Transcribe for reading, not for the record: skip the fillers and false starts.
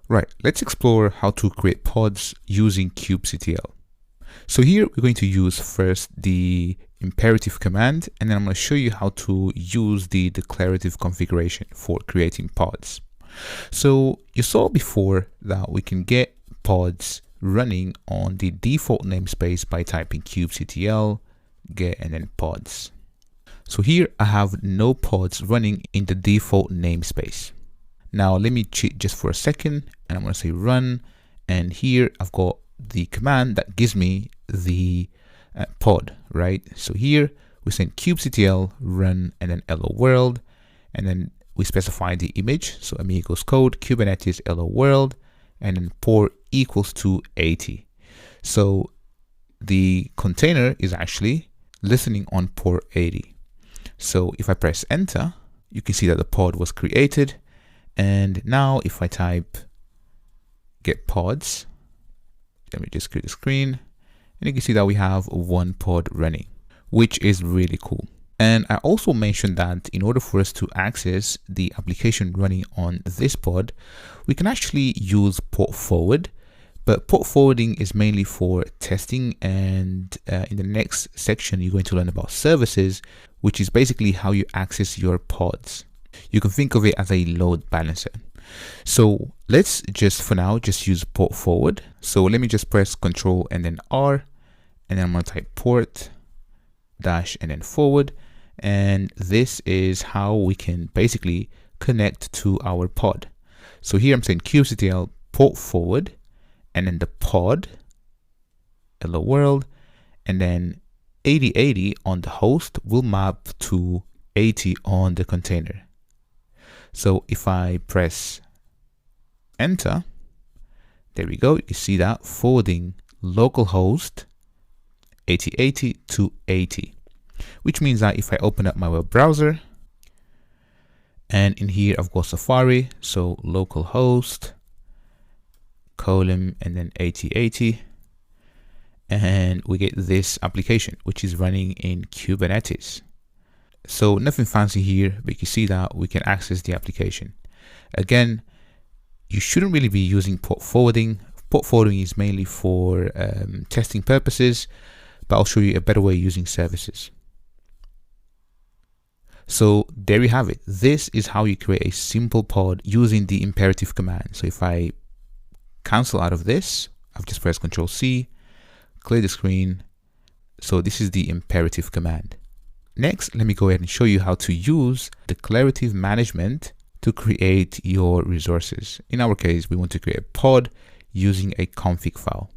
Right, let's explore how to create pods using kubectl. So here we're going to use first the imperative command, and then I'm going to show you how to use the declarative configuration for creating pods. So you saw before that we can get pods running on the default namespace by typing kubectl get and then pods. So here I have no pods running in the default namespace. Now let me cheat just for a second, and I'm going to say run, and here I've got the command that gives me the pod, right? So here we send kubectl run and then hello world, and then we specify the image, so amigos code kubernetes hello world, and then port equals to 80. So the container is actually listening on port 80. So if I press enter, you can see that the pod was created. And now if I type get pods, let me just clear the screen, and you can see that we have one pod running, which is really cool. And I also mentioned that in order for us to access the application running on this pod, we can actually use port forward, but port forwarding is mainly for testing. And in the next section, you're going to learn about services, which is basically how you access your pods. You can think of it as a load balancer. So let's just for now just use port forward. So let me just press Control and then R, and then I'm going to type port dash and then forward. And this is how we can basically connect to our pod. So here I'm saying kubectl port forward, and then the pod hello world, and then 8080 on the host will map to 80 on the container. So if I press enter, there we go. You see that forwarding localhost 8080 to 80, which means that if I open up my web browser, and in here I've got Safari, so localhost colon and then 8080, and we get this application which is running in Kubernetes. So nothing fancy here, but you can see that we can access the application. Again, you shouldn't really be using port forwarding. Port forwarding is mainly for testing purposes, but I'll show you a better way using services. So there you have it. This is how you create a simple pod using the imperative command. So if I cancel out of this, I've just pressed Control C, clear the screen. So this is the imperative command. Next, let me go ahead and show you how to use declarative management to create your resources. In our case, we want to create a pod using a config file.